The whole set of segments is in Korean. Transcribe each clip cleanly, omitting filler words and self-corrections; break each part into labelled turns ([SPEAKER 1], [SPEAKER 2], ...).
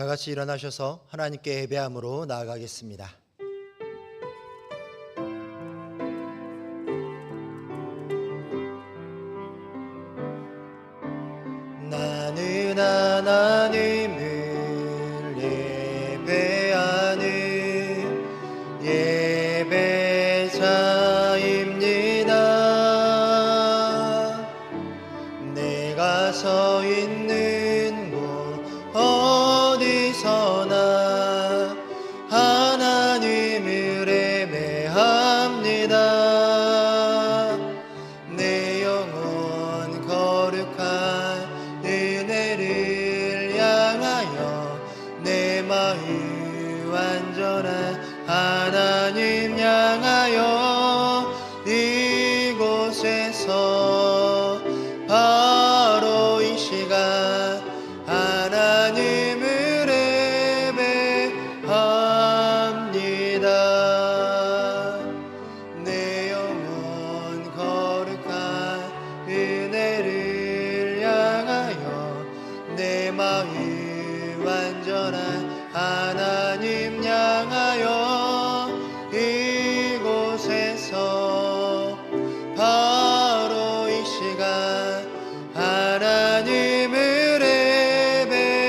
[SPEAKER 1] 다 같이 일어나셔서 하나님께 예배함으로 나아가겠습니다. 나는 하나님을 예배하는 예배자입니다. 내가 서 있는 곳 어디서나 하나님을 예배합니다. 내 영혼 거룩한 은혜를 향하여 내 마음 완전한 하나님 향하여 이곳에서 바로 이 시간 하나님을 예배합니다. 내 영혼 거룩한 은혜를 향하여 내 마음 완전한 하나님 향하여 이곳에서 바로 이 시간 하나님을 예배합니다.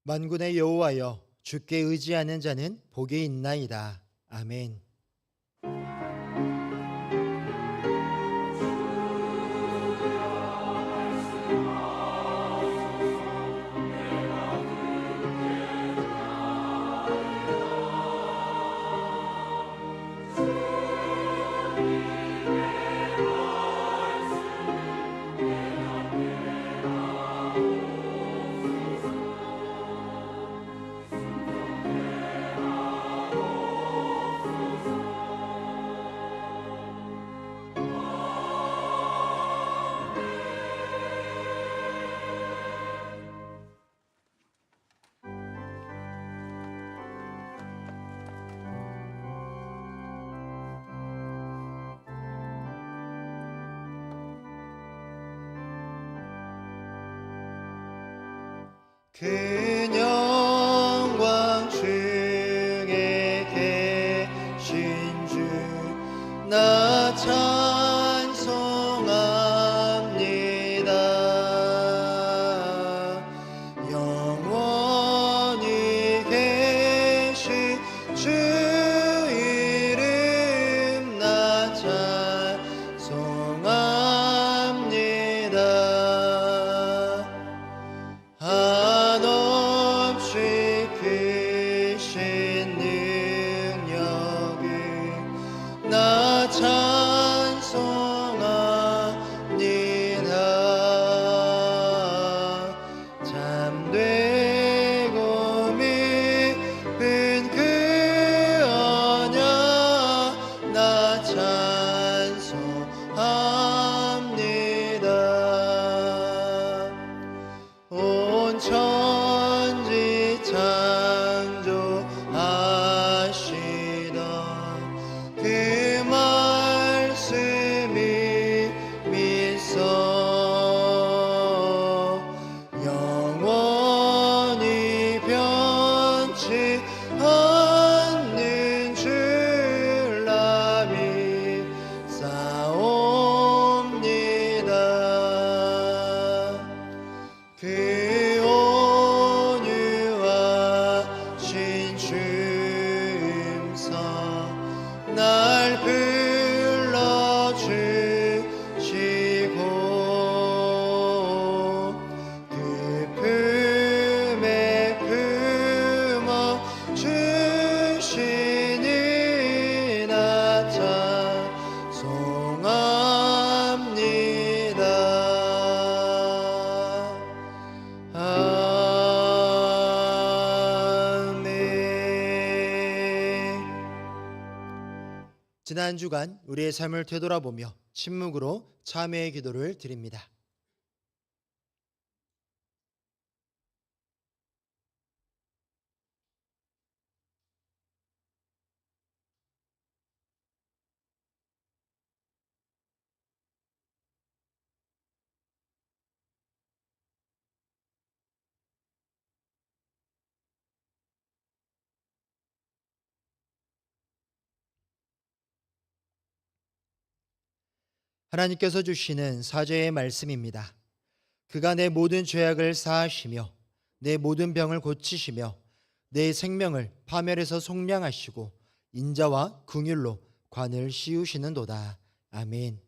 [SPEAKER 1] 만군의 여호와여, 주께 의지하는 자는 복이 있나이다. 아멘. 그 영광 중에 계신 주 나 찬송합니다. 영원히 계신 주 이름 나 찬송합니다. 한없이 크신 능력을 나 찬송합니다. 참되고 믿은 그 언약 나 찬송합니다. 온 천지 창조하시던 그 말씀이 믿소 영원히 변치 않는 줄 믿사옵니다. 그 온유하신 주임서 날 불러주시고 지난 주간 우리의 삶을 되돌아보며 침묵으로 참회의 기도를 드립니다. 하나님께서 주시는 사죄의 말씀입니다. 그가 내 모든 죄악을 사하시며 내 모든 병을 고치시며 내 생명을 파멸에서 속량하시고 인자와 긍휼로 관을 씌우시는도다. 아멘.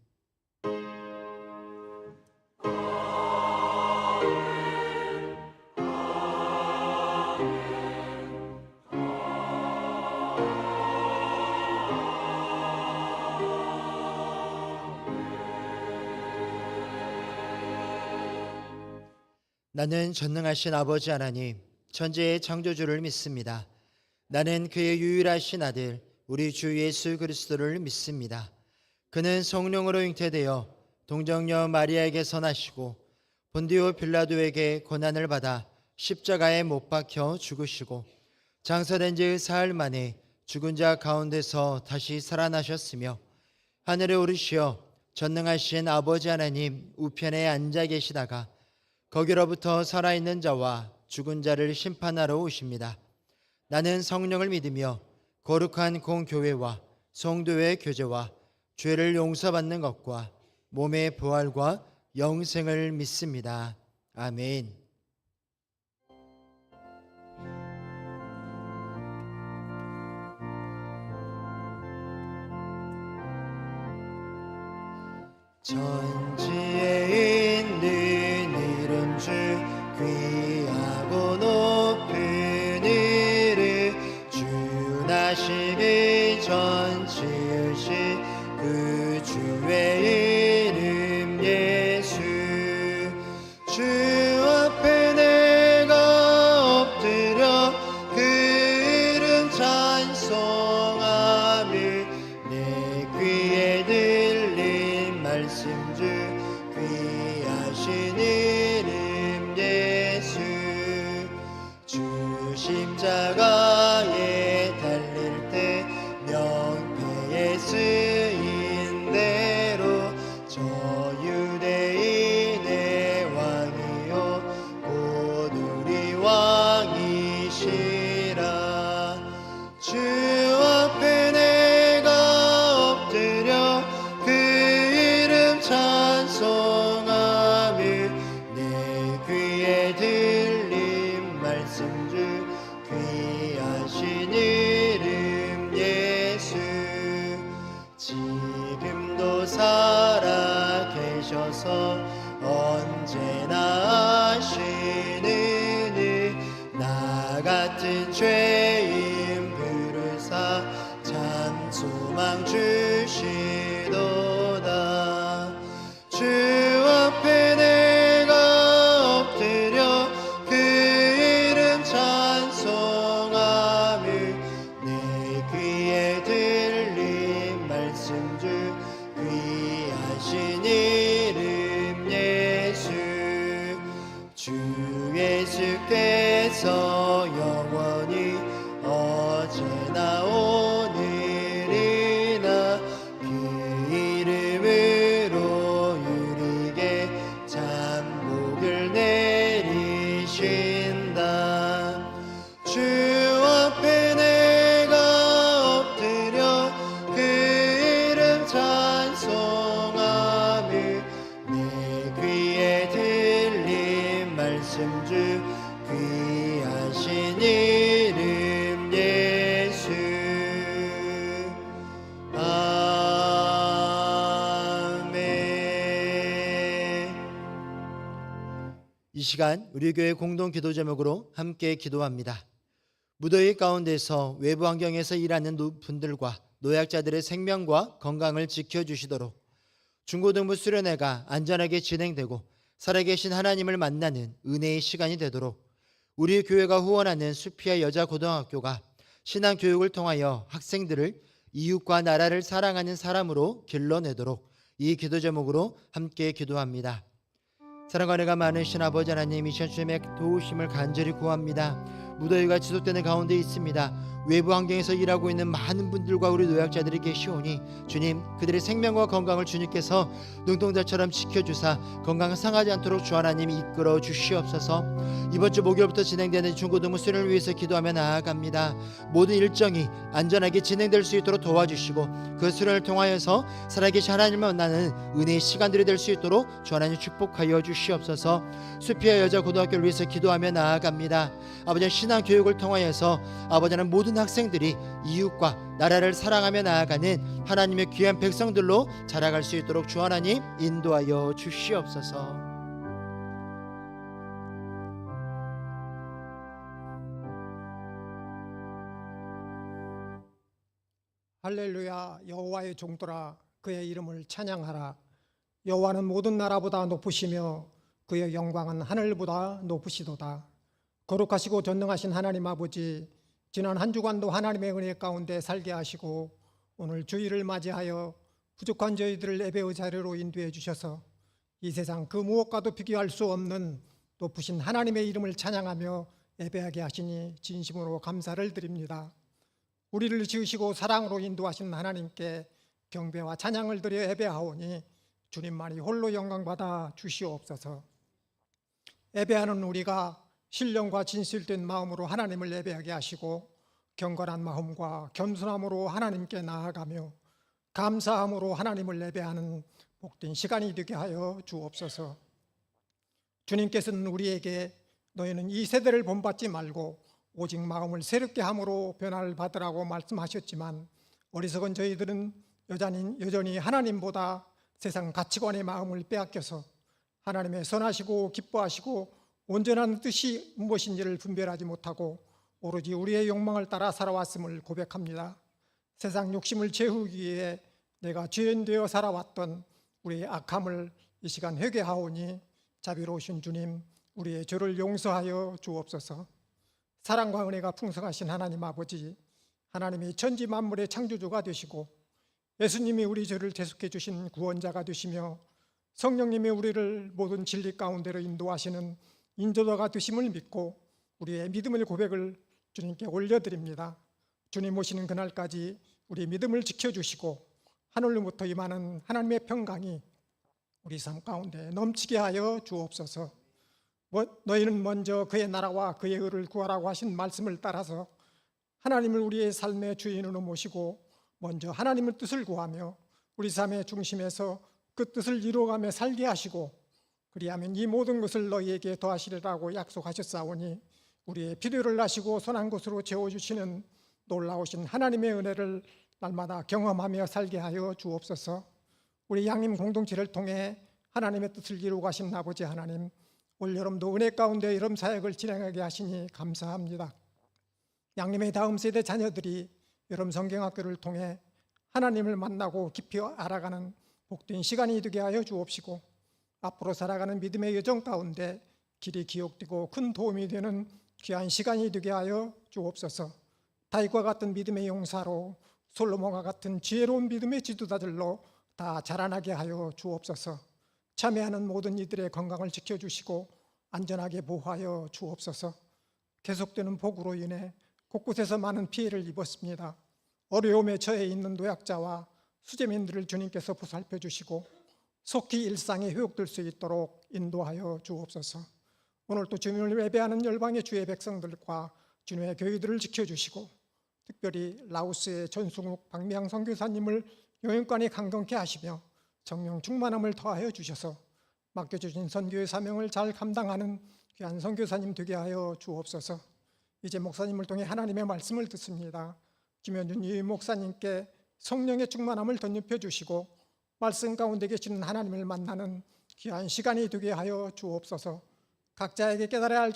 [SPEAKER 1] 나는 전능하신 아버지 하나님, 천지의 창조주를 믿습니다. 나는 그의 유일하신 아들, 우리 주 예수 그리스도를 믿습니다. 그는 성령으로 잉태되어 동정녀 마리아에게서 나시고 본디오 빌라도에게 고난을 받아 십자가에 못 박혀 죽으시고 장사된 지 사흘 만에 죽은 자 가운데서 다시 살아나셨으며 하늘에 오르시어 전능하신 아버지 하나님 우편에 앉아 계시다가 거기로부터 살아있는 자와 죽은 자를 심판하러 오십니다. 나는 성령을 믿으며 거룩한 공교회와 성도의 교제와 죄를 용서받는 것과 몸의 부활과 영생을 믿습니다. 아멘. 천지에 있는 이름 주 귀하고 높은 이름 주 나시기 전 지으신 그 주의 이름 예수 주 앞에 내가 엎드려 그 이름 찬송하며 내 귀에 들린 말씀 주 귀하신 이름 예수 주 십자가에 달릴 때 명패에 쓰인 대로 저 유대인의 왕이요 곧 우리 왕이시라 주 앞에 내가 엎드려 그 이름 찬송하며 내 귀에 들린 말씀 주 귀하신 이름 예수 지금도 살아 계셔서 언제나 하시느니 나 같은 죄인 부르사 참 소망 주시도다 주 앞에 내가 엎드려 그 이름 찬송하며 내 귀에 들린 말씀 주 귀하신 이름 예수 주 예수께서 영원히 어제나 오늘이나 그 이름으로 유리게 참 복을 내리신다 주 앞에 내가 엎드려 그 이름 찬송하며 내 귀에 들린 말씀 주 귀하신 이름 예수 아멘. 이 시간 우리 교회 공동 기도 제목으로 함께 기도합니다. 무더위 가운데서 외부 환경에서 일하는 분들과 노약자들의 생명과 건강을 지켜주시도록 중고등부 수련회가 안전하게 진행되고 살아계신 하나님을 만나는 은혜의 시간이 되도록 우리 교회가 후원하는 수피아 여자고등학교가 신앙교육을 통하여 학생들을 이웃과 나라를 사랑하는 사람으로 길러내도록 이 기도 제목으로 함께 기도합니다. 사랑과 은혜가 많으신 아버지 하나님, 이 시간 주님의 도우심을 간절히 구합니다. 무더위가 지속되는 가운데 있습니다. 외부 환경에서 일하고 있는 많은 분들과 우리 노약자들이 계시오니 주님, 그들의 생명과 건강을 주님께서 눈동자처럼 지켜주사 건강 상하지 않도록 주 하나님 이끌어 주시옵소서. 이번 주 목요일부터 진행되는 중고등부 수련을 위해서 기도하며 나아갑니다. 모든 일정이 안전하게 진행될 수 있도록 도와주시고 그 수련을 통하여서 살아계신 하나님을 만나는 은혜의 시간들이 될 수 있도록 주 하나님 축복하여 주시옵소서. 수피아 여자 고등학교를 위해서 기도하며 나아갑니다. 아버지, 신앙 교육을 통하여서 아버지는 모든 학생들이 이웃과 나라를 사랑하며 나아가는 하나님의 귀한 백성들로 자라갈 수 있도록 주 하나님 인도하여 주시옵소서.
[SPEAKER 2] 할렐루야. 여호와의 종들아, 그의 이름을 찬양하라. 여호와는 모든 나라보다 높으시며 그의 영광은 하늘보다 높으시도다. 거룩하시고 전능하신 하나님 아버지, 지난 한 주간도 하나님의 은혜 가운데 살게 하시고 오늘 주일을 맞이하여 부족한 저희들을 예배의 자리로 인도해 주셔서 이 세상 그 무엇과도 비교할 수 없는 높으신 하나님의 이름을 찬양하며 예배하게 하시니 진심으로 감사를 드립니다. 우리를 지으시고 사랑으로 인도하신 하나님께 경배와 찬양을 드려 예배하오니 주님만이 홀로 영광받아 주시옵소서. 예배하는 우리가 신령과 진실된 마음으로 하나님을 예배하게 하시고 경건한 마음과 겸손함으로 하나님께 나아가며 감사함으로 하나님을 예배하는 복된 시간이 되게 하여 주옵소서. 주님께서는 우리에게 너희는 이 세대를 본받지 말고 오직 마음을 새롭게 함으로 변화를 받으라고 말씀하셨지만 어리석은 저희들은 여전히 하나님보다 세상 가치관의 마음을 빼앗겨서 하나님의 선하시고 기뻐하시고 온전한 뜻이 무엇인지를 분별하지 못하고 오로지 우리의 욕망을 따라 살아왔음을 고백합니다. 세상 욕심을 채우기 위해 내가 죄인 되어 살아왔던 우리의 악함을 이 시간 회개하오니 자비로우신 주님, 우리의 죄를 용서하여 주옵소서. 사랑과 은혜가 풍성하신 하나님 아버지, 하나님이 천지 만물의 창조주가 되시고 예수님이 우리 죄를 대속해 주신 구원자가 되시며 성령님이 우리를 모든 진리 가운데로 인도하시는 인도자가 되심을 믿고 우리의 믿음의 고백을 주님께 올려드립니다. 주님 오시는 그날까지 우리 믿음을 지켜주시고 하늘로부터 임하는 하나님의 평강이 우리 삶 가운데 넘치게 하여 주옵소서. 너희는 먼저 그의 나라와 그의 의를 구하라고 하신 말씀을 따라서 하나님을 우리의 삶의 주인으로 모시고 먼저 하나님의 뜻을 구하며 우리 삶의 중심에서 그 뜻을 이루어가며 살게 하시고 그리하면 이 모든 것을 너희에게 더하시리라고 약속하셨사오니 우리의 필요를 아시고 선한 것으로 채워주시는 놀라우신 하나님의 은혜를 날마다 경험하며 살게 하여 주옵소서. 우리 양림 공동체를 통해 하나님의 뜻을 이루어 가신 아버지 하나님, 올여름도 은혜 가운데 여름 사역을 진행하게 하시니 감사합니다. 양림의 다음 세대 자녀들이 여름 성경학교를 통해 하나님을 만나고 깊이 알아가는 복된 시간이 되게 하여 주옵시고 앞으로 살아가는 믿음의 여정 가운데 길이 기억되고 큰 도움이 되는 귀한 시간이 되게 하여 주옵소서. 다윗과 같은 믿음의 용사로 솔로몬과 같은 지혜로운 믿음의 지도자들로 다 자라나게 하여 주옵소서. 참여하는 모든 이들의 건강을 지켜주시고 안전하게 보호하여 주옵소서. 계속되는 폭우로 인해 곳곳에서 많은 피해를 입었습니다. 어려움에 처해 있는 노약자와 수재민들을 주님께서 보살펴 주시고 속히 일상에 회복될 수 있도록 인도하여 주옵소서. 오늘도 주님을 예배하는 열방의 주의 백성들과 주님의 교회들을 지켜주시고 특별히 라오스의 전승욱 박미양 선교사님을 영육간에 강건케 하시며 성령 충만함을 더하여 주셔서 맡겨주신 선교의 사명을 잘 감당하는 귀한 선교사님 되게 하여 주옵소서. 이제 목사님을 통해 하나님의 말씀을 듣습니다. 김현준 이 목사님께 성령의 충만함을 덧입혀 주시고 말씀 가운데 계시는 하나님을 만나는 귀한 시간이 되게 하여 주옵소서. 각자에게 깨달아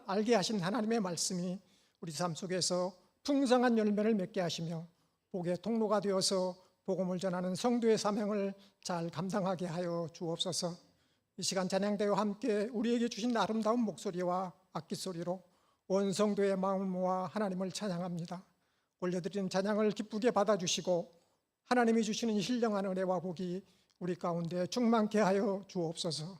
[SPEAKER 2] 알게 하신 하나님의 말씀이 우리 삶 속에서 풍성한 열매를 맺게 하시며 복의 통로가 되어서 복음을 전하는 성도의 사명을 잘 감당하게 하여 주옵소서. 이 시간 찬양대와 함께 우리에게 주신 아름다운 목소리와 악기 소리로 온 성도의 마음을 모아 하나님을 찬양합니다. 올려드리는 찬양을 기쁘게 받아주시고 하나님이 주시는 신령한 은혜와 복이 우리 가운데 충만케 하여 주옵소서.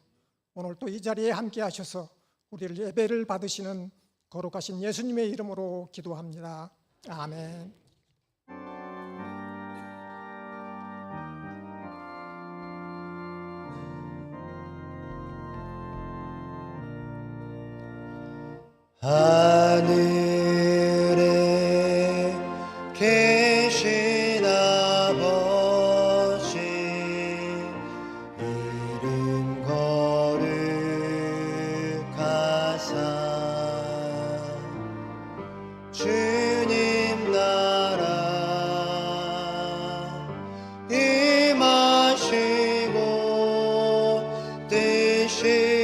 [SPEAKER 2] 오늘 또 이 자리에 함께 하셔서 우리를 예배를 받으시는 거룩하신 예수님의 이름으로 기도합니다. 아멘.
[SPEAKER 1] 하늘에 계신 아버지 이름 거룩하사 주님 나라 임하시고 뜻이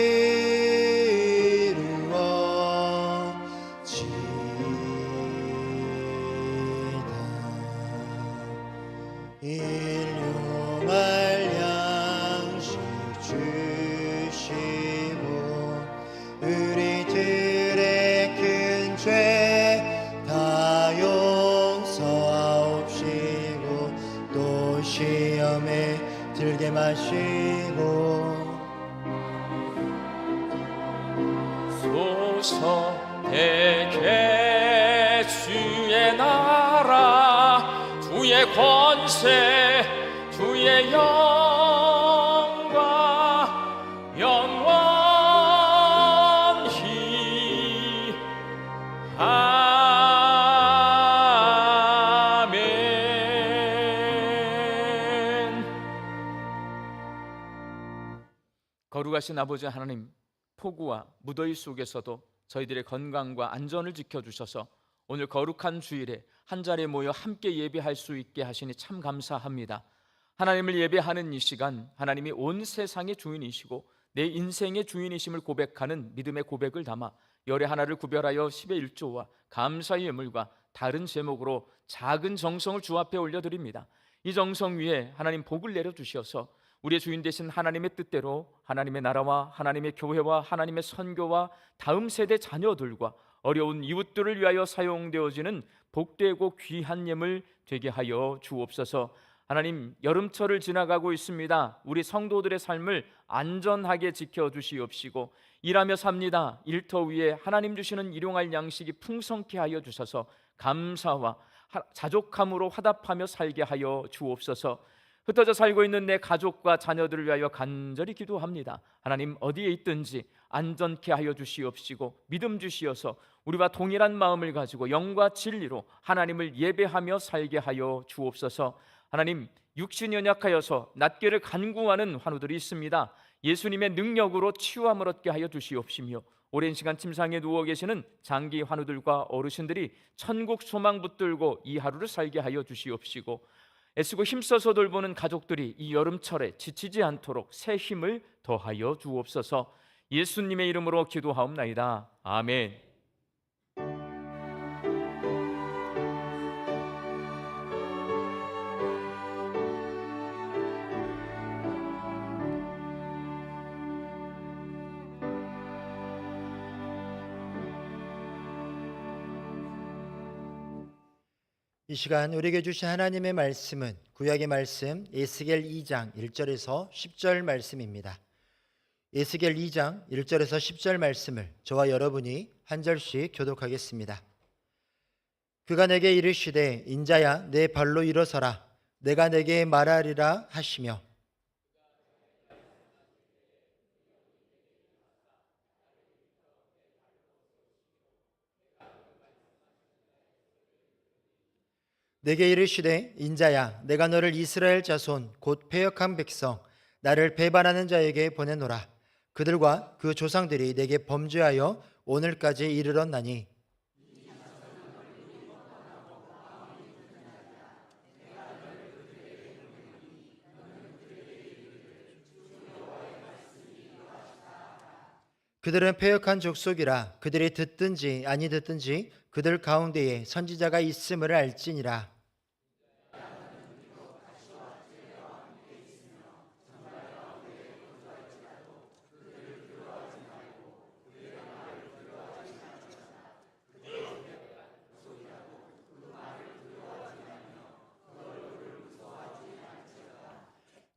[SPEAKER 1] 일용할 양식 주시고 우리들의 큰 죄 다 용서하옵시고 또 시험에 들게 마시고
[SPEAKER 3] 소서 대개 주의 나라 주의 권세 주의 영광 영원히 아멘. 거룩하신 아버지 하나님, 폭우와 무더위 속에서도 저희들의 건강과 안전을 지켜주셔서 오늘 거룩한 주일에 한자리에 모여 함께 예배할 수 있게 하시니 참 감사합니다. 하나님을 예배하는 이 시간, 하나님이 온 세상의 주인이시고 내 인생의 주인이심을 고백하는 믿음의 고백을 담아 열의 하나를 구별하여 10의 1조와 감사의 예물과 다른 제목으로 작은 정성을 주 앞에 올려드립니다. 이 정성 위에 하나님 복을 내려주셔서 우리의 주인 되신 하나님의 뜻대로 하나님의 나라와 하나님의 교회와 하나님의 선교와 다음 세대 자녀들과 어려운 이웃들을 위하여 사용되어지는 복되고 귀한 예물 되게 하여 주옵소서. 하나님, 여름철을 지나가고 있습니다. 우리 성도들의 삶을 안전하게 지켜주시옵시고 일하며 삽니다. 일터 위에 하나님 주시는 일용할 양식이 풍성케 하여 주셔서 감사와 자족함으로 화답하며 살게 하여 주옵소서. 흩어져 살고 있는 내 가족과 자녀들을 위하여 간절히 기도합니다. 하나님, 어디에 있든지 안전케 하여 주시옵시고 믿음 주시어서 우리와 동일한 마음을 가지고 영과 진리로 하나님을 예배하며 살게 하여 주옵소서. 하나님, 육신이 연약하여서 낫기를 간구하는 환우들이 있습니다. 예수님의 능력으로 치유함을 얻게 하여 주시옵시며 오랜 시간 침상에 누워 계시는 장기 환우들과 어르신들이 천국 소망 붙들고 이 하루를 살게 하여 주시옵시고 애쓰고 힘써서 돌보는 가족들이 이 여름철에 지치지 않도록 새 힘을 더하여 주옵소서. 예수님의 이름으로 기도하옵나이다. 아멘.
[SPEAKER 1] 이 시간 우리에게 주신 하나님의 말씀은 구약의 말씀 에스겔 2장 1절에서 10절 말씀입니다. 에스겔 2장 1절에서 10절 말씀을 저와 여러분이 한 절씩 교독하겠습니다. 그가 내게 이르시되 인자야 내 발로 일어서라 내가 내게 말하리라 하시며 내게 이르시되 인자야 내가 너를 이스라엘 자손 곧 패역한 백성 나를 배반하는 자에게 보내노라. 그들과 그 조상들이 내게 범죄하여 오늘까지 이르렀나니 그들은 패역한 족속이라 그들이 듣든지 아니 듣든지 그들 가운데에 선지자가 있음을 알지니라.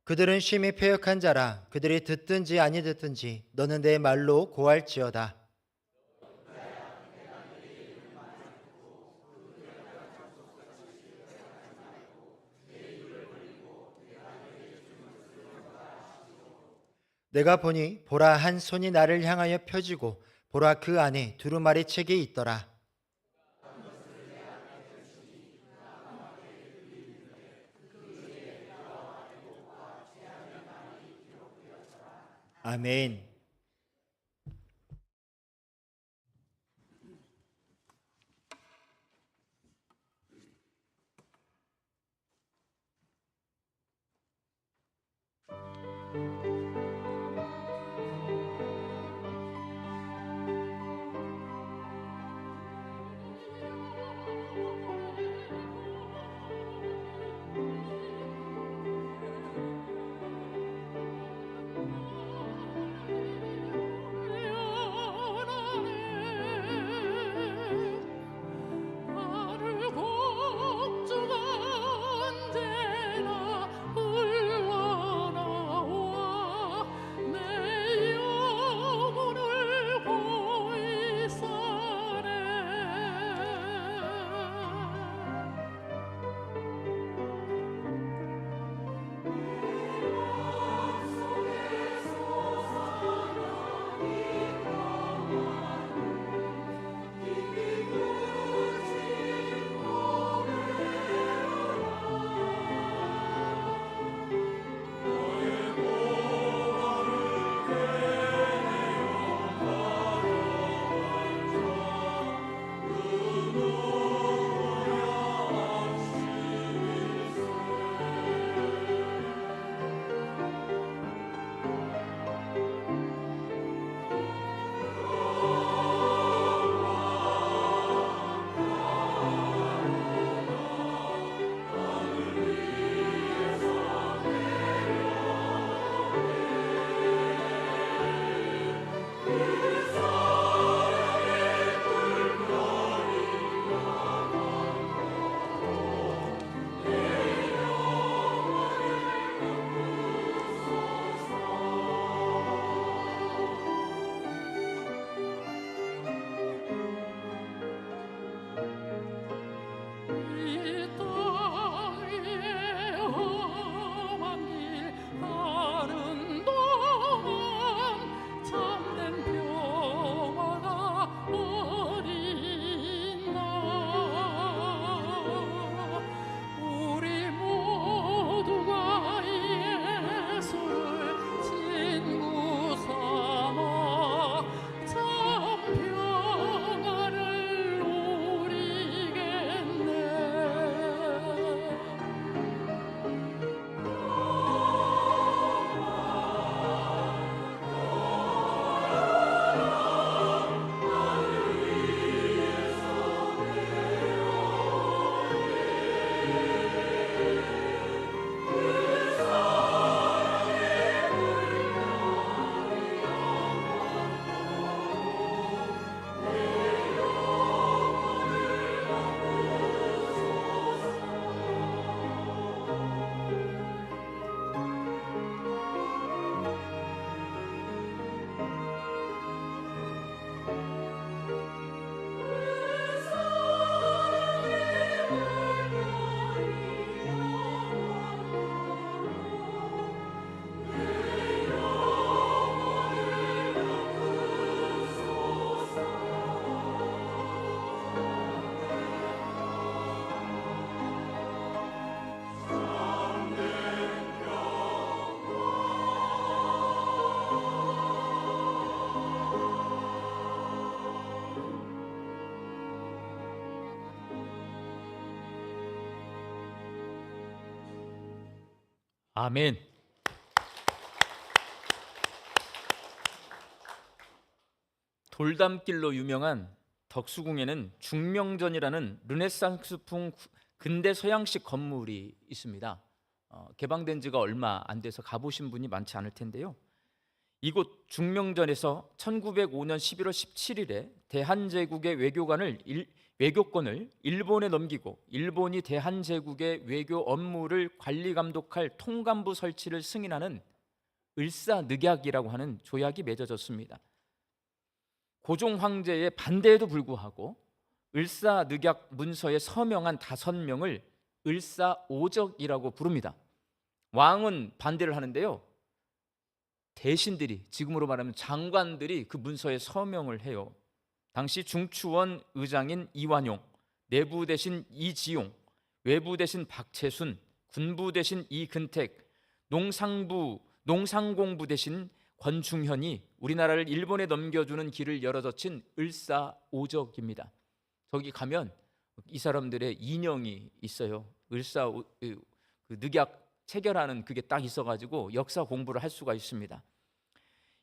[SPEAKER 1] 그들은 심히 패역한 자라. 그들이 듣든지 아니 듣든지 너는 내 말로 고할지어다. 내가 보니 보라 한 손이 나를 향하여 펴지고 보라 그 안에 두루마리 책이 있더라. 아멘.
[SPEAKER 3] 아멘. 돌담길로 유명한 덕수궁에는 중명전이라는 르네상스풍 근대 서양식 건물이 있습니다. 개방된 지가 얼마 안 돼서 가보신 분이 많지 않을 텐데요. 이곳 중명전에서 1905년 11월 17일에 대한제국의 외교관을 외교권을 일본에 넘기고 일본이 대한제국의 외교 업무를 관리 감독할 통감부 설치를 승인하는 을사늑약이라고 하는 조약이 맺어졌습니다. 고종 황제의 반대에도 불구하고 을사늑약 문서에 서명한 5명을 을사오적이라고 부릅니다. 왕은 반대를 하는데요, 대신들이, 지금으로 말하면 장관들이 그 문서에 서명을 해요. 당시 중추원 의장인 이완용, 내부 대신 이지용, 외부 대신 박채순, 군부 대신 이근택, 농상공부 대신 권중현이 우리나라를 일본에 넘겨주는 길을 열어젖힌 을사오적입니다. 저기 가면 이 사람들의 인형이 있어요. 그 늑약 체결하는 그게 딱 있어가지고 역사 공부를 할 수가 있습니다.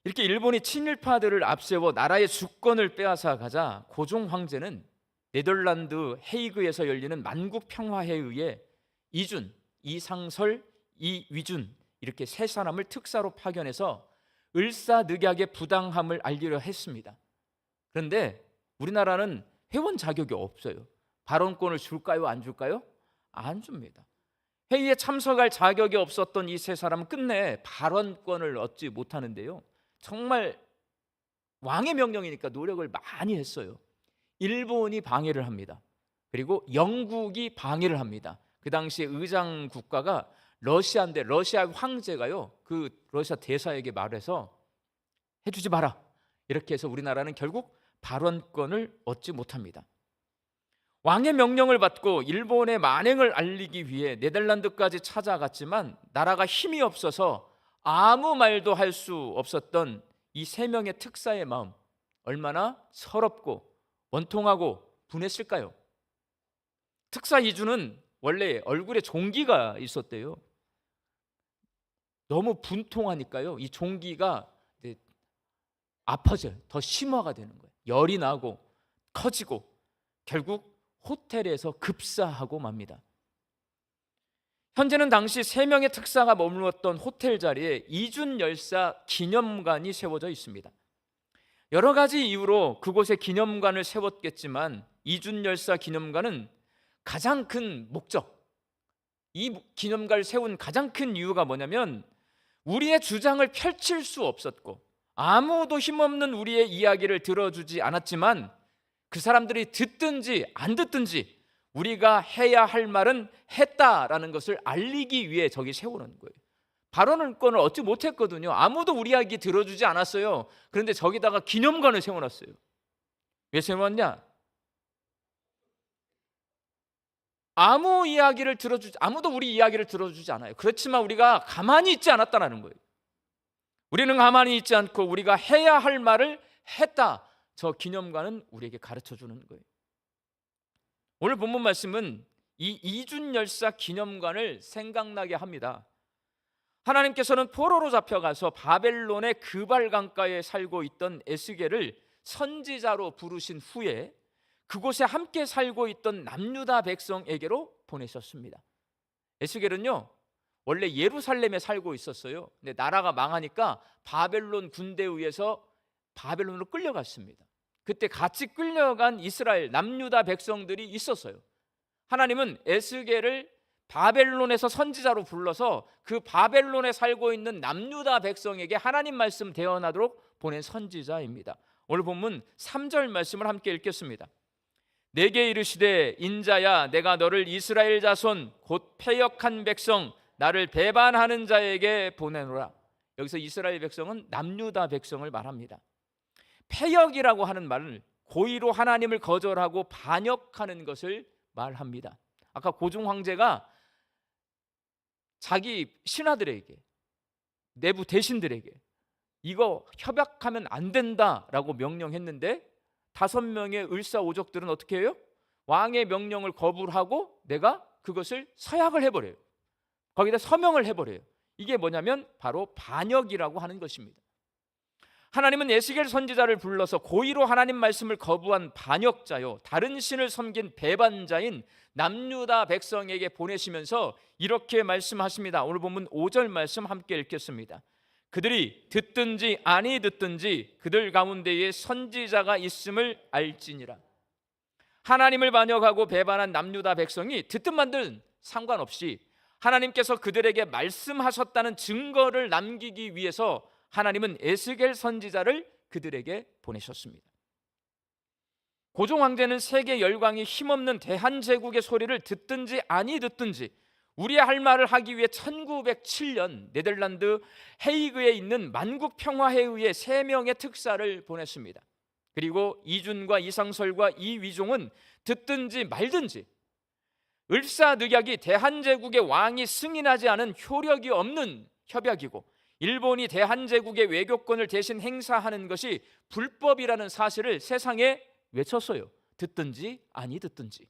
[SPEAKER 3] 이렇게 일본이 친일파들을 앞세워 나라의 주권을 빼앗아 가자 고종 황제는 네덜란드 헤이그에서 열리는 만국 평화회의에 이준, 이상설, 이위준 이렇게 3사람을 특사로 파견해서 을사늑약의 부당함을 알리려 했습니다. 그런데 우리나라는 회원 자격이 없어요. 발언권을 줄까요, 안 줄까요? 안 줍니다. 회의에 참석할 자격이 없었던 이 3사람은 끝내 발언권을 얻지 못하는데요, 정말 왕의 명령이니까 노력을 많이 했어요. 일본이 방해를 합니다. 그리고 영국이 방해를 합니다. 그 당시에 의장 국가가 러시아인데 러시아 황제가요, 그 러시아 대사에게 말해서 해주지 마라, 이렇게 해서 우리나라는 결국 발언권을 얻지 못합니다. 왕의 명령을 받고 일본의 만행을 알리기 위해 네덜란드까지 찾아갔지만 나라가 힘이 없어서 아무 말도 할 수 없었던 이 3명의 특사의 마음, 얼마나 서럽고 원통하고 분했을까요? 특사 이준은 원래 얼굴에 종기가 있었대요. 너무 분통하니까요, 이 종기가 아파져요. 더 심화가 되는 거예요. 열이 나고 커지고 결국 호텔에서 급사하고 맙니다. 현재는 당시 3명의 특사가 머물렀던 호텔 자리에 이준 열사 기념관이 세워져 있습니다. 여러 가지 이유로 그곳에 기념관을 세웠겠지만 이준 열사 기념관은 가장 큰 목적, 이 기념관을 세운 가장 큰 이유가 뭐냐면 우리의 주장을 펼칠 수 없었고 아무도 힘없는 우리의 이야기를 들어주지 않았지만 그 사람들이 듣든지 안 듣든지 우리가 해야 할 말은 했다라는 것을 알리기 위해 저기 세우는 거예요. 발언권을 얻지 못했거든요. 아무도 우리 이야기 들어주지 않았어요. 그런데 저기다가 기념관을 세워놨어요. 왜 세워놨냐? 아무도 우리 이야기를 들어주지 않아요. 그렇지만 우리가 가만히 있지 않았다는 거예요. 우리는 가만히 있지 않고 우리가 해야 할 말을 했다. 저 기념관은 우리에게 가르쳐 주는 거예요. 오늘 본문 말씀은 이 이준 열사 기념관을 생각나게 합니다. 하나님께서는 포로로 잡혀가서 바벨론의 그발 강가에 살고 있던 에스겔을 선지자로 부르신 후에 그곳에 함께 살고 있던 남유다 백성에게로 보내셨습니다. 에스겔은요, 원래 예루살렘에 살고 있었어요. 근데 나라가 망하니까 바벨론 군대에 의해서 바벨론으로 끌려갔습니다. 그때 같이 끌려간 이스라엘 남유다 백성들이 있었어요. 하나님은 에스겔을 바벨론에서 선지자로 불러서 그 바벨론에 살고 있는 남유다 백성에게 하나님 말씀 대언하도록 보낸 선지자입니다. 오늘 본문 3절 말씀을 함께 읽겠습니다. 내게 이르시되 인자야 내가 너를 이스라엘 자손 곧 패역한 백성 나를 배반하는 자에게 보내노라. 여기서 이스라엘 백성은 남유다 백성을 말합니다. 패역이라고 하는 말은 고의로 하나님을 거절하고 반역하는 것을 말합니다. 아까 고종 황제가 자기 신하들에게, 내부 대신들에게 이거 협약하면 안 된다라고 명령했는데 5명의 을사오적들은 어떻게 해요? 왕의 명령을 거부를 하고 내가 그것을 서약을 해버려요. 거기다 서명을 해버려요. 이게 뭐냐면 바로 반역이라고 하는 것입니다. 하나님은 에스겔 선지자를 불러서 고의로 하나님 말씀을 거부한 반역자요, 다른 신을 섬긴 배반자인 남유다 백성에게 보내시면서 이렇게 말씀하십니다. 오늘 본문 5절 말씀 함께 읽겠습니다. 그들이 듣든지 아니 듣든지 그들 가운데에 선지자가 있음을 알지니라. 하나님을 반역하고 배반한 남유다 백성이 듣든 말든 상관없이 하나님께서 그들에게 말씀하셨다는 증거를 남기기 위해서 하나님은 에스겔 선지자를 그들에게 보내셨습니다. 고종 황제는 세계 열강이 힘없는 대한제국의 소리를 듣든지 아니 듣든지 우리의 할 말을 하기 위해 1907년 네덜란드 헤이그에 있는 만국평화회의에 3명의 특사를 보냈습니다. 그리고 이준과 이상설과 이위종은 듣든지 말든지 을사늑약이 대한제국의 왕이 승인하지 않은 효력이 없는 협약이고 일본이 대한제국의 외교권을 대신 행사하는 것이 불법이라는 사실을 세상에 외쳤어요. 듣든지 아니 듣든지.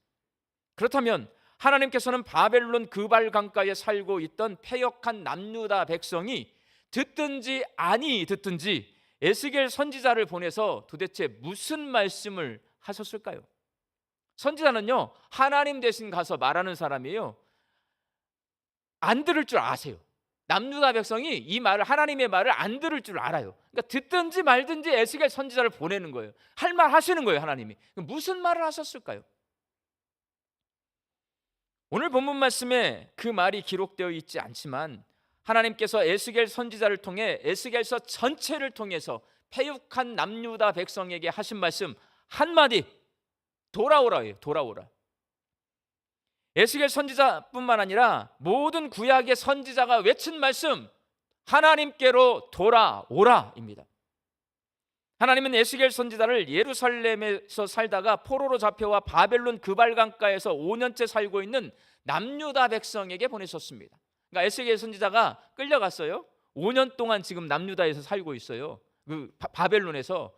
[SPEAKER 3] 그렇다면 하나님께서는 바벨론 그발 강가에 살고 있던 패역한 남유다 백성이 듣든지 아니 듣든지 에스겔 선지자를 보내서 도대체 무슨 말씀을 하셨을까요? 선지자는요, 하나님 대신 가서 말하는 사람이에요. 안 들을 줄 아세요. 남유다 백성이 이 말을, 하나님의 말을 안 들을 줄 알아요. 그러니까 듣든지 말든지 에스겔 선지자를 보내는 거예요. 할 말 하시는 거예요, 하나님이. 무슨 말을 하셨을까요? 오늘 본문 말씀에 그 말이 기록되어 있지 않지만 하나님께서 에스겔 선지자를 통해 에스겔서 전체를 통해서 패역한 남유다 백성에게 하신 말씀 한마디, 돌아오라예요. 돌아오라. 에스겔 선지자뿐만 아니라 모든 구약의 선지자가 외친 말씀, 하나님께로 돌아오라입니다. 하나님은 에스겔 선지자를 예루살렘에서 살다가 포로로 잡혀와 바벨론 그발강가에서 5년째 살고 있는 남유다 백성에게 보내셨습니다. 그러니까 에스겔 선지자가 끌려갔어요. 5년 동안 지금 남유다에서 살고 있어요. 그 바벨론에서.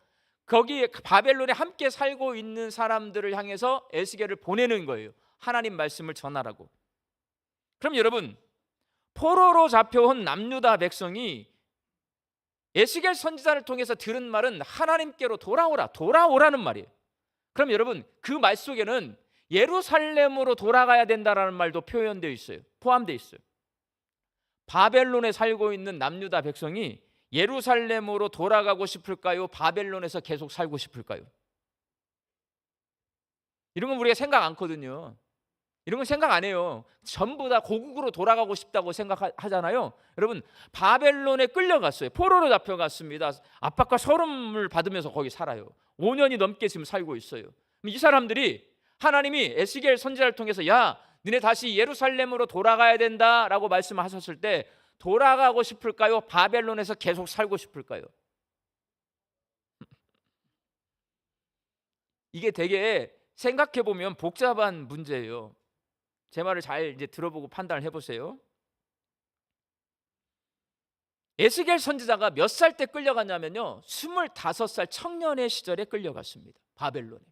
[SPEAKER 3] 거기 바벨론에 함께 살고 있는 사람들을 향해서 에스겔을 보내는 거예요. 하나님 말씀을 전하라고. 그럼 여러분, 포로로 잡혀온 남유다 백성이 에스겔 선지자를 통해서 들은 말은 하나님께로 돌아오라, 돌아오라는 말이에요. 그럼 여러분, 그 말 속에는 예루살렘으로 돌아가야 된다라는 말도 표현되어 있어요. 포함되어 있어요. 바벨론에 살고 있는 남유다 백성이 예루살렘으로 돌아가고 싶을까요? 바벨론에서 계속 살고 싶을까요? 이런 건 우리가 생각 않거든요. 이런 건 생각 안 해요. 전부 다 고국으로 돌아가고 싶다고 생각하잖아요. 여러분, 바벨론에 끌려갔어요. 포로로 잡혀갔습니다. 압박과 서름을 받으면서 거기 살아요. 5년이 넘게 지금 살고 있어요. 이 사람들이 하나님이 에스겔 선지자를 통해서 야, 너네 다시 예루살렘으로 돌아가야 된다라고 말씀하셨을 때 돌아가고 싶을까요? 바벨론에서 계속 살고 싶을까요? 이게 되게 생각해 보면 복잡한 문제예요. 제 말을 잘 이제 들어보고 판단을 해보세요. 에스겔 선지자가 몇 살 때 끌려갔냐면요, 25살 청년의 시절에 끌려갔습니다. 바벨론에.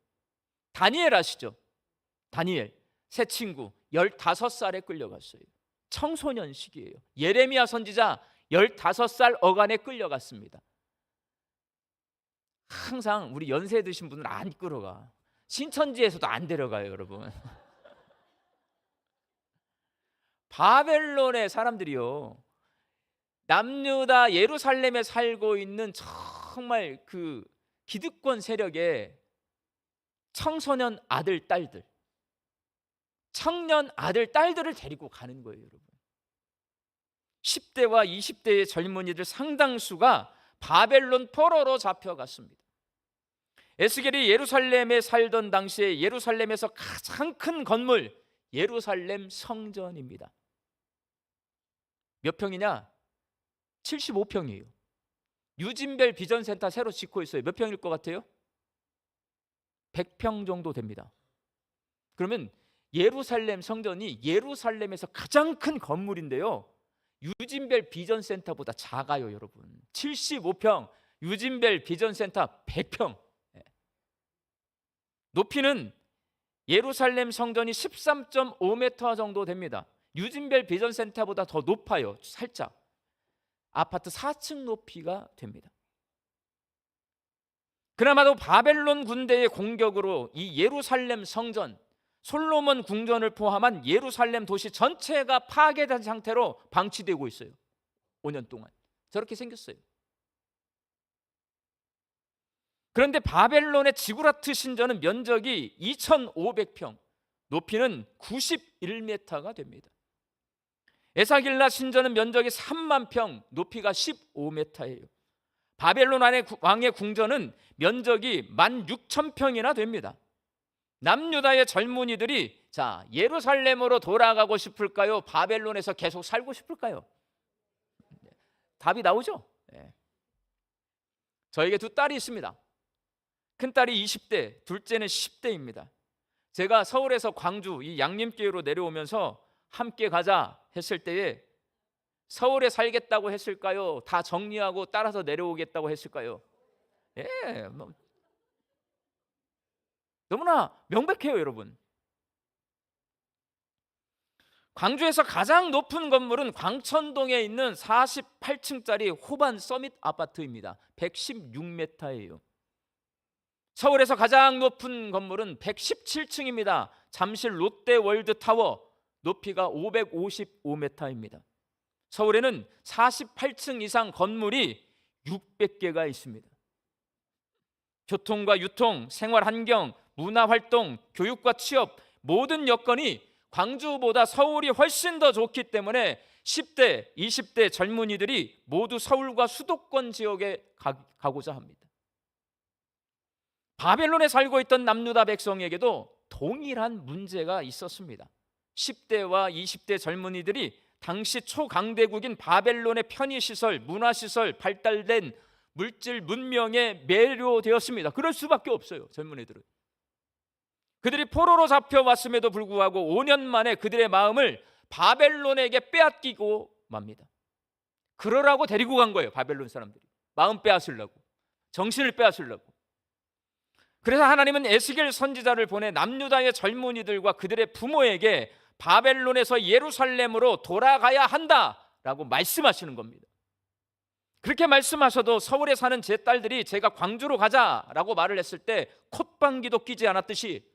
[SPEAKER 3] 다니엘 아시죠? 다니엘 새 친구 15살에 끌려갔어요. 청소년 시기예요. 예레미야 선지자 15살 어간에 끌려갔습니다. 항상 우리 연세 드신 분은 안 끌어가. 신천지에서도 안 데려가요, 여러분. 바벨론의 사람들이요, 남유다 예루살렘에 살고 있는 정말 그 기득권 세력의 청소년 아들 딸들, 청년 아들 딸들을 데리고 가는 거예요, 여러분. 10대와 20대의 젊은이들 상당수가 바벨론 포로로 잡혀갔습니다. 에스겔이 예루살렘에 살던 당시에 예루살렘에서 가장 큰 건물 예루살렘 성전입니다. 몇 평이냐? 75평이에요. 유진벨 비전센터 새로 짓고 있어요. 몇 평일 것 같아요? 100평 정도 됩니다. 그러면 예루살렘 성전이 예루살렘에서 가장 큰 건물인데요, 유진벨 비전센터보다 작아요, 여러분. 75평, 유진벨 비전센터 100평. 높이는 예루살렘 성전이 13.5m 정도 됩니다. 유진벨 비전센터보다 더 높아요. 살짝. 아파트 4층 높이가 됩니다. 그나마도 바벨론 군대의 공격으로 이 예루살렘 성전, 솔로몬 궁전을 포함한 예루살렘 도시 전체가 파괴된 상태로 방치되고 있어요. 5년 동안 저렇게 생겼어요. 그런데 바벨론의 지구라트 신전은 면적이 2,500평, 높이는 91m가 됩니다. 에사길라 신전은 면적이 3만 평, 높이가 15m예요. 바벨론 안의 왕의 궁전은 면적이 16,000평이나 됩니다. 남유다의 젊은이들이 자, 예루살렘으로 돌아가고 싶을까요? 바벨론에서 계속 살고 싶을까요? 답이 나오죠? 네. 저에게 두 딸이 있습니다. 큰딸이 20대, 둘째는 10대입니다. 제가 서울에서 광주 이 양림교회로 내려오면서 함께 가자 했을 때에 서울에 살겠다고 했을까요? 다 정리하고 따라서 내려오겠다고 했을까요? 예, 너무나 명백해요, 여러분. 광주에서 가장 높은 건물은 광천동에 있는 48층짜리 호반 서밋 아파트입니다. 116m예요. 서울에서 가장 높은 건물은 117층입니다. 잠실 롯데월드타워, 높이가 555m입니다. 서울에는 48층 이상 건물이 600개가 있습니다. 교통과 유통, 생활환경, 문화활동, 교육과 취업, 모든 여건이 광주보다 서울이 훨씬 더 좋기 때문에 10대, 20대 젊은이들이 모두 서울과 수도권 지역에 가고자 합니다. 바벨론에 살고 있던 남유다 백성에게도 동일한 문제가 있었습니다. 10대와 20대 젊은이들이 당시 초강대국인 바벨론의 편의시설, 문화시설, 발달된 물질 문명에 매료되었습니다. 그럴 수밖에 없어요, 젊은이들은. 그들이 포로로 잡혀왔음에도 불구하고 5년 만에 그들의 마음을 바벨론에게 빼앗기고 맙니다. 그러라고 데리고 간 거예요, 바벨론 사람들이. 마음 빼앗으려고, 정신을 빼앗으려고. 그래서 하나님은 에스겔 선지자를 보내 남유다의 젊은이들과 그들의 부모에게 바벨론에서 예루살렘으로 돌아가야 한다라고 말씀하시는 겁니다. 그렇게 말씀하셔도 서울에 사는 제 딸들이 제가 광주로 가자라고 말을 했을 때 콧방귀도 끼지 않았듯이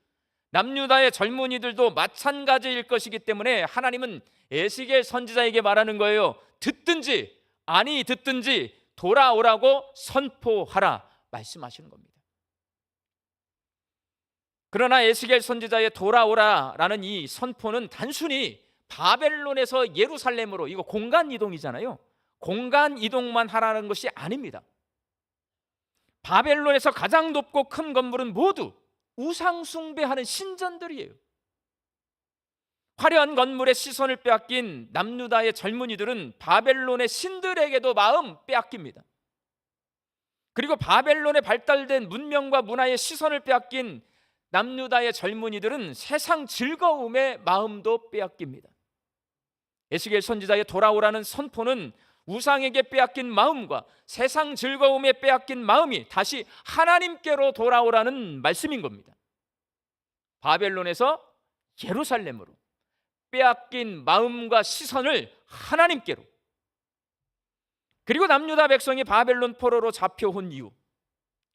[SPEAKER 3] 남유다의 젊은이들도 마찬가지일 것이기 때문에 하나님은 에스겔 선지자에게 말하는 거예요. 듣든지 아니 듣든지 돌아오라고 선포하라 말씀하시는 겁니다. 그러나 에스겔 선지자의 돌아오라라는 이 선포는 단순히 바벨론에서 예루살렘으로, 이거 공간 이동이잖아요. 공간 이동만 하라는 것이 아닙니다. 바벨론에서 가장 높고 큰 건물은 모두 우상 숭배하는 신전들이에요. 화려한 건물의 시선을 빼앗긴 남유다의 젊은이들은 바벨론의 신들에게도 마음 빼앗깁니다. 그리고 바벨론에 발달된 문명과 문화의 시선을 빼앗긴 남유다의 젊은이들은 세상 즐거움의 마음도 빼앗깁니다. 에스겔 선지자의 돌아오라는 선포는 우상에게 빼앗긴 마음과 세상 즐거움에 빼앗긴 마음이 다시 하나님께로 돌아오라는 말씀인 겁니다. 바벨론에서 예루살렘으로 빼앗긴 마음과 시선을 하나님께로. 그리고 남유다 백성이 바벨론 포로로 잡혀온 이유,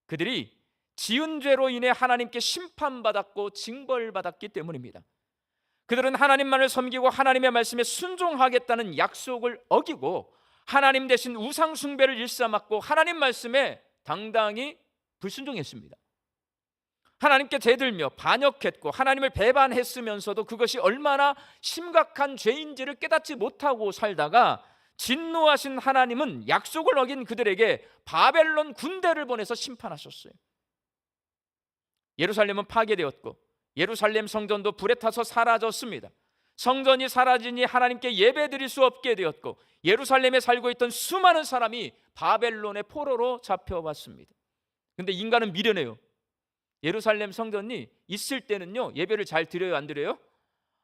[SPEAKER 3] 그들이 지은 죄로 인해 하나님께 심판받았고 징벌받았기 때문입니다. 그들은 하나님만을 섬기고 하나님의 말씀에 순종하겠다는 약속을 어기고 하나님 대신 우상 숭배를 일삼았고 하나님 말씀에 당당히 불순종했습니다. 하나님께 대들며 반역했고 하나님을 배반했으면서도 그것이 얼마나 심각한 죄인지를 깨닫지 못하고 살다가 진노하신 하나님은 약속을 어긴 그들에게 바벨론 군대를 보내서 심판하셨어요. 예루살렘은 파괴되었고 예루살렘 성전도 불에 타서 사라졌습니다. 성전이 사라지니 하나님께 예배드릴 수 없게 되었고 예루살렘에 살고 있던 수많은 사람이 바벨론의 포로로 잡혀왔습니다. 그런데 인간은 미련해요. 예루살렘 성전이 있을 때는요, 예배를 잘 드려요, 안 드려요?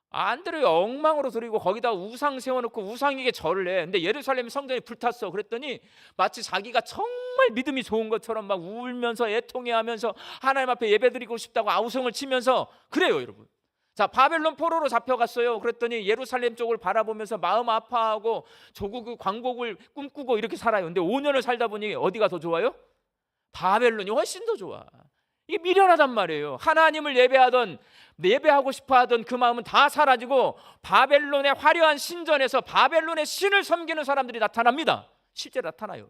[SPEAKER 3] 안 드려요. 엉망으로 드리고 거기다 우상 세워놓고 우상에게 절을 해. 근데 예루살렘 성전이 불탔어. 그랬더니 마치 자기가 정말 믿음이 좋은 것처럼 막 울면서 애통해하면서 하나님 앞에 예배드리고 싶다고 아우성을 치면서 그래요, 여러분. 자, 바벨론 포로로 잡혀갔어요. 그랬더니 예루살렘 쪽을 바라보면서 마음 아파하고 조국의 광복을 꿈꾸고 이렇게 살아요. 근데 5년을 살다 보니 어디가 더 좋아요? 바벨론이 훨씬 더 좋아. 이게 미련하단 말이에요. 하나님을 예배하고 싶어하던 그 마음은 다 사라지고 바벨론의 화려한 신전에서 바벨론의 신을 섬기는 사람들이 나타납니다. 실제 나타나요.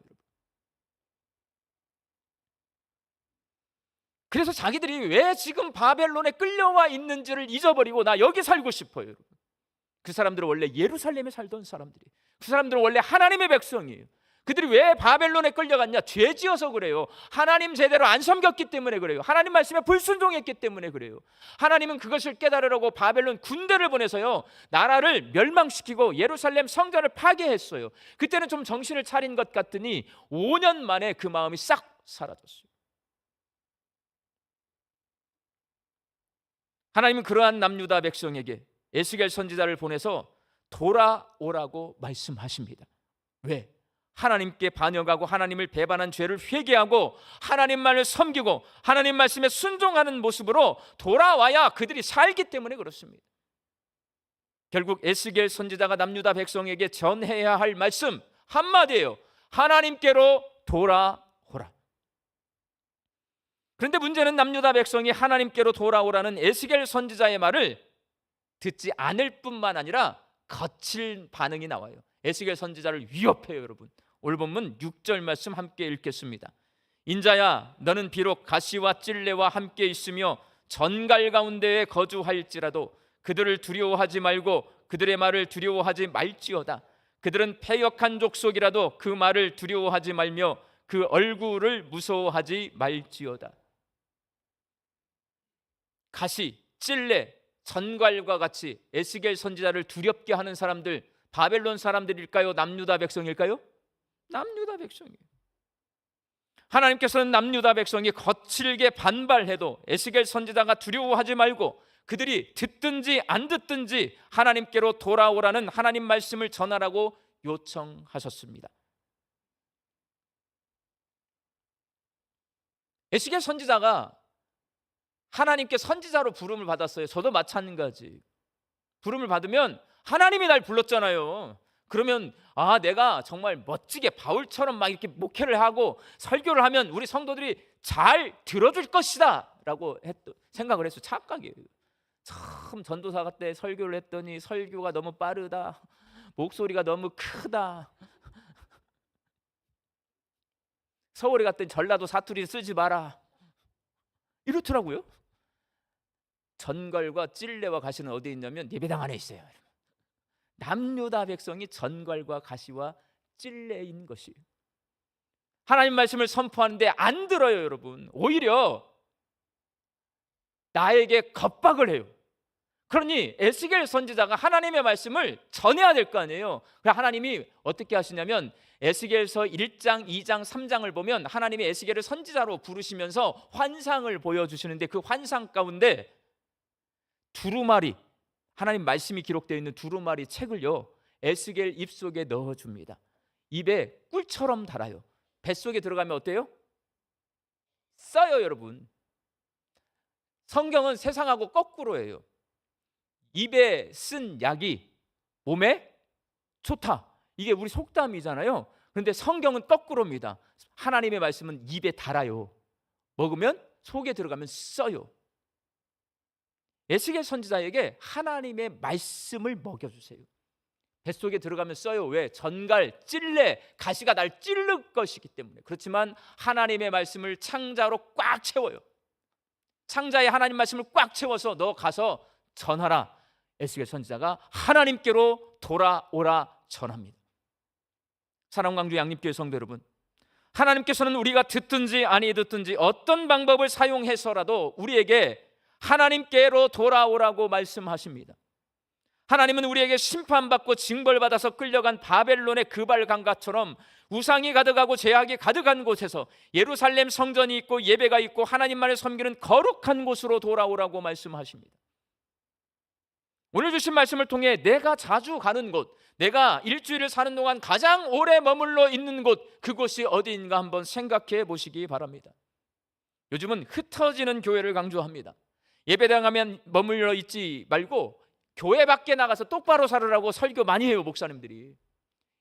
[SPEAKER 3] 그래서 자기들이 왜 지금 바벨론에 끌려와 있는지를 잊어버리고 나 여기 살고 싶어요. 여러분. 그 사람들은 원래 예루살렘에 살던 사람들이, 그 사람들은 원래 하나님의 백성이에요. 그들이 왜 바벨론에 끌려갔냐? 죄 지어서 그래요. 하나님 제대로 안 섬겼기 때문에 그래요. 하나님 말씀에 불순종했기 때문에 그래요. 하나님은 그것을 깨달으라고 바벨론 군대를 보내서요, 나라를 멸망시키고 예루살렘 성전을 파괴했어요. 그때는 좀 정신을 차린 것 같더니 5년 만에 그 마음이 싹 사라졌어요. 하나님은 그러한 남유다 백성에게 에스겔 선지자를 보내서 돌아오라고 말씀하십니다. 왜? 하나님께 반역하고 하나님을 배반한 죄를 회개하고 하나님만을 섬기고 하나님 말씀에 순종하는 모습으로 돌아와야 그들이 살기 때문에 그렇습니다. 결국 에스겔 선지자가 남유다 백성에게 전해야 할 말씀 한마디예요. 하나님께로 돌아오라. 그런데 문제는 남유다 백성이 하나님께로 돌아오라는 에스겔 선지자의 말을 듣지 않을 뿐만 아니라 거칠 반응이 나와요. 에스겔 선지자를 위협해요. 여러분, 오늘 본문 6절 말씀 함께 읽겠습니다. 인자야, 너는 비록 가시와 찔레와 함께 있으며 전갈 가운데에 거주할지라도 그들을 두려워하지 말고 그들의 말을 두려워하지 말지어다. 그들은 패역한 족속이라도 그 말을 두려워하지 말며 그 얼굴을 무서워하지 말지어다. 가시, 찔레, 전갈과 같이 에스겔 선지자를 두렵게 하는 사람들, 바벨론 사람들일까요? 남유다 백성일까요? 남유다 백성이에요. 하나님께서는 남유다 백성이 거칠게 반발해도 에스겔 선지자가 두려워하지 말고 그들이 듣든지 안 듣든지 하나님께로 돌아오라는 하나님 말씀을 전하라고 요청하셨습니다. 에스겔 선지자가 하나님께 선지자로 부름을 받았어요. 저도 마찬가지. 부름을 받으면 하나님이 날 불렀잖아요. 그러면 내가 정말 멋지게 바울처럼 막 이렇게 목회를 하고 설교를 하면 우리 성도들이 잘 들어줄 것이다 라고 생각을 했어요. 착각이에요. 참 전도사 때 설교를 했더니 설교가 너무 빠르다, 목소리가 너무 크다, 서울에 갔더니 전라도 사투리 쓰지 마라 이렇더라고요. 전갈과 찔레와 가시는 어디에 있냐면 예배당 안에 있어요. 남유다 백성이 전갈과 가시와 찔레인 것이에요. 하나님 말씀을 선포하는데 안 들어요. 여러분, 오히려 나에게 겁박을 해요. 그러니 에스겔 선지자가 하나님의 말씀을 전해야 될 거 아니에요. 하나님이 어떻게 하시냐면 에스겔서 1장, 2장, 3장을 보면 하나님이 에스겔을 선지자로 부르시면서 환상을 보여주시는데 그 환상 가운데 두루마리, 하나님 말씀이 기록되어 있는 두루마리 책을요 에스겔 입속에 넣어줍니다. 입에 꿀처럼 달아요. 뱃속에 들어가면 어때요? 써요. 여러분, 성경은 세상하고 거꾸로예요. 입에 쓴 약이 몸에 좋다, 이게 우리 속담이잖아요. 그런데 성경은 거꾸로입니다. 하나님의 말씀은 입에 달아요. 먹으면 속에 들어가면 써요. 에스겔 선지자에게 하나님의 말씀을 먹여주세요. 뱃속에 들어가면 써요. 왜? 전갈, 찔레, 가시가 날 찌를 것이기 때문에. 그렇지만 하나님의 말씀을 창자로 꽉 채워요. 창자에 하나님 말씀을 꽉 채워서 너 가서 전하라. 에스겔 선지자가 하나님께로 돌아오라 전합니다. 사랑광주 양립교회 성도 여러분, 하나님께서는 우리가 듣든지 아니 듣든지 어떤 방법을 사용해서라도 우리에게 하나님께로 돌아오라고 말씀하십니다. 하나님은 우리에게 심판받고 징벌받아서 끌려간 바벨론의 그발강가처럼 우상이 가득하고 죄악이 가득한 곳에서 예루살렘 성전이 있고 예배가 있고 하나님만을 섬기는 거룩한 곳으로 돌아오라고 말씀하십니다. 오늘 주신 말씀을 통해 내가 자주 가는 곳, 내가 일주일을 사는 동안 가장 오래 머물러 있는 곳, 그곳이 어디인가 한번 생각해 보시기 바랍니다. 요즘은 흩어지는 교회를 강조합니다. 예배당 가면 머물러 있지 말고 교회 밖에 나가서 똑바로 살으라고 설교 많이 해요, 목사님들이.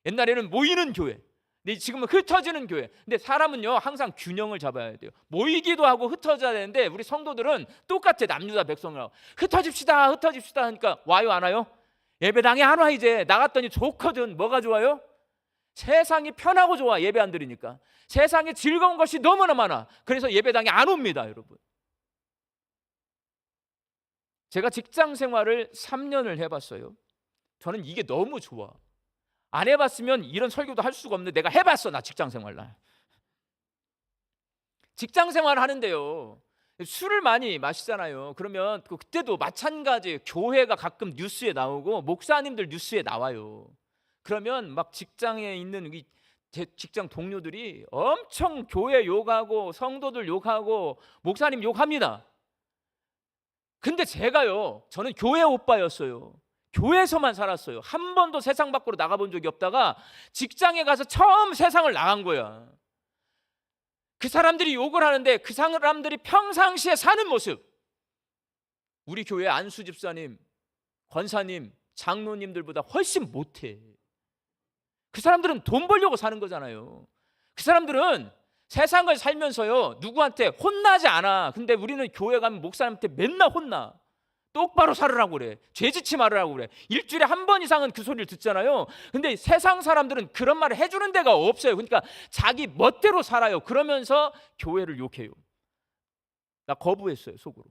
[SPEAKER 3] 옛날에는 모이는 교회, 근데 지금은 흩어지는 교회. 근데 사람은요 항상 균형을 잡아야 돼요. 모이기도 하고 흩어져야 되는데 우리 성도들은 똑같아. 남유다 백성이라고 흩어집시다 하니까 와요, 안 와요? 예배당에 안 와. 이제 나갔더니 좋거든. 뭐가 좋아요? 세상이 편하고 좋아. 예배 안 드리니까. 세상에 즐거운 것이 너무나 많아. 그래서 예배당에 안 옵니다. 여러분, 제가 직장 생활을 3년을 해봤어요. 저는 이게 너무 좋아. 안 해봤으면 이런 설교도 할 수가 없는데 내가 해봤어. 나 직장 생활. 직장 생활 하는데요, 술을 많이 마시잖아요. 그러면 그때도 마찬가지, 교회가 가끔 뉴스에 나오고 목사님들 뉴스에 나와요. 그러면 막 직장에 있는 제 직장 동료들이 엄청 교회 욕하고 성도들 욕하고 목사님 욕합니다. 근데 저는 교회 오빠였어요. 교회에서만 살았어요. 한 번도 세상 밖으로 나가본 적이 없다가 직장에 가서 처음 세상을 나간 거야. 그 사람들이 욕을 하는데 그 사람들이 평상시에 사는 모습, 우리 교회 안수 집사님, 권사님, 장로님들보다 훨씬 못해. 그 사람들은 돈 벌려고 사는 거잖아요. 그 사람들은 세상을 살면서요, 누구한테 혼나지 않아. 근데 우리는 교회 가면 목사님한테 맨날 혼나. 똑바로 살으라고 그래. 죄짓지 말으라고 그래. 일주일에 한 번 이상은 그 소리를 듣잖아요. 근데 세상 사람들은 그런 말을 해주는 데가 없어요. 그러니까 자기 멋대로 살아요. 그러면서 교회를 욕해요. 나 거부했어요, 속으로.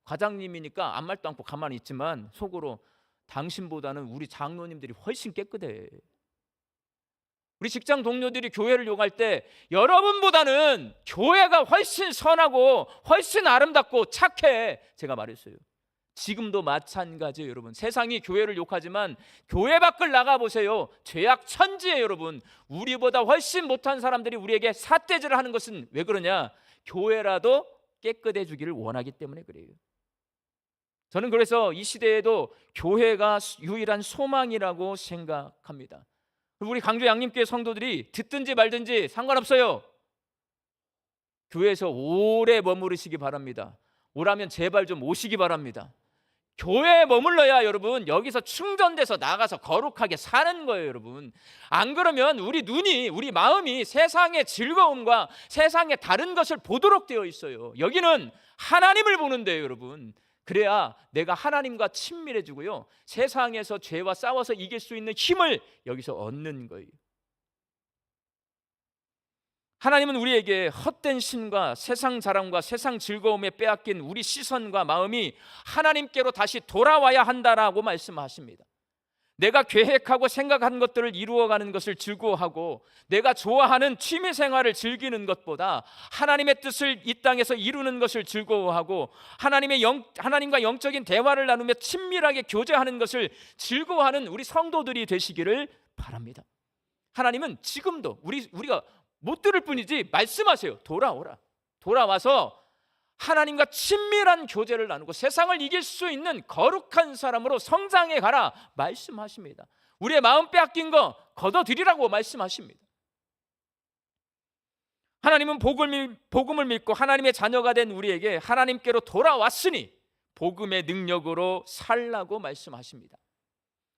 [SPEAKER 3] 과장님이니까 아무 말도 않고 가만히 있지만 속으로, 당신보다는 우리 장로님들이 훨씬 깨끗해. 우리 직장 동료들이 교회를 욕할 때 여러분보다는 교회가 훨씬 선하고 훨씬 아름답고 착해, 제가 말했어요. 지금도 마찬가지예요, 여러분. 세상이 교회를 욕하지만 교회 밖을 나가보세요. 죄악 천지예요, 여러분. 우리보다 훨씬 못한 사람들이 우리에게 삿대질을 하는 것은 왜 그러냐? 교회라도 깨끗해지기를 원하기 때문에 그래요. 저는 그래서 이 시대에도 교회가 유일한 소망이라고 생각합니다. 우리 강주 양림교회 성도들이 듣든지 말든지 상관없어요. 교회에서 오래 머무르시기 바랍니다. 오라면 제발 좀 오시기 바랍니다. 교회에 머물러야 여러분 여기서 충전돼서 나가서 거룩하게 사는 거예요, 여러분. 안 그러면 우리 눈이, 우리 마음이 세상의 즐거움과 세상의 다른 것을 보도록 되어 있어요. 여기는 하나님을 보는데요, 여러분. 그래야 내가 하나님과 친밀해지고요, 세상에서 죄와 싸워서 이길 수 있는 힘을 여기서 얻는 거예요. 하나님은 우리에게 헛된 신과 세상 자랑과 세상 즐거움에 빼앗긴 우리 시선과 마음이 하나님께로 다시 돌아와야 한다라고 말씀하십니다. 내가 계획하고 생각한 것들을 이루어가는 것을 즐거워하고 내가 좋아하는 취미생활을 즐기는 것보다 하나님의 뜻을 이 땅에서 이루는 것을 즐거워하고 하나님과 영적인 대화를 나누며 친밀하게 교제하는 것을 즐거워하는 우리 성도들이 되시기를 바랍니다. 하나님은 지금도 우리가 못 들을 뿐이지 말씀하세요. 돌아오라. 돌아와서 하나님과 친밀한 교제를 나누고 세상을 이길 수 있는 거룩한 사람으로 성장해 가라 말씀하십니다. 우리의 마음 빼앗긴 거 걷어들이라고 말씀하십니다. 하나님은 복음을 믿고 하나님의 자녀가 된 우리에게 하나님께로 돌아왔으니 복음의 능력으로 살라고 말씀하십니다.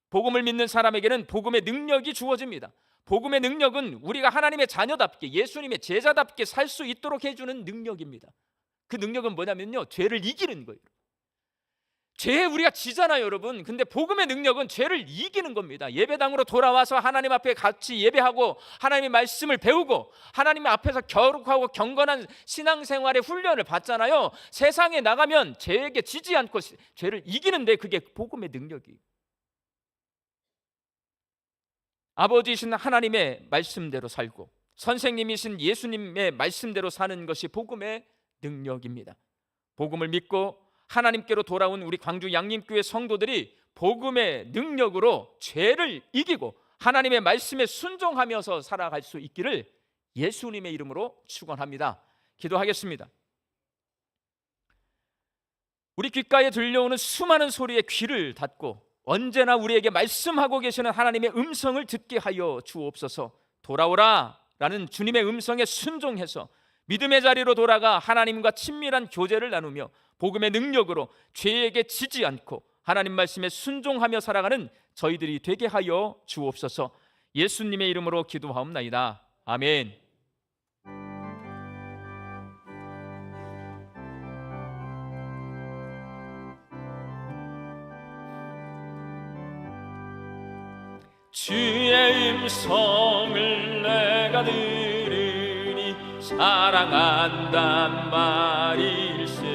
[SPEAKER 3] 복음을 믿는 사람에게는 복음의 능력이 주어집니다. 복음의 능력은 우리가 하나님의 자녀답게, 예수님의 제자답게 살 수 있도록 해주는 능력입니다. 그 능력은 뭐냐면요, 죄를 이기는 거예요. 죄에 우리가 지잖아요, 여러분. 근데 복음의 능력은 죄를 이기는 겁니다. 예배당으로 돌아와서 하나님 앞에 같이 예배하고 하나님의 말씀을 배우고 하나님 앞에서 거룩하고 경건한 신앙생활의 훈련을 받잖아요. 세상에 나가면 죄에게 지지 않고 죄를 이기는데 그게 복음의 능력이에요. 아버지이신 하나님의 말씀대로 살고 선생님이신 예수님의 말씀대로 사는 것이 복음의 능력입니다. 복음을 믿고 하나님께로 돌아온 우리 광주 양림교회 성도들이 복음의 능력으로 죄를 이기고 하나님의 말씀에 순종하면서 살아갈 수 있기를 예수님의 이름으로 축원합니다. 기도하겠습니다. 우리 귓가에 들려오는 수많은 소리에 귀를 닫고 언제나 우리에게 말씀하고 계시는 하나님의 음성을 듣게 하여 주옵소서. 돌아오라 라는 주님의 음성에 순종해서 믿음의 자리로 돌아가 하나님과 친밀한 교제를 나누며 복음의 능력으로 죄에게 지지 않고 하나님 말씀에 순종하며 살아가는 저희들이 되게 하여 주옵소서. 예수님의 이름으로 기도하옵나이다. 아멘. 주의 음성을 내가 들으니 사랑한단 말일세.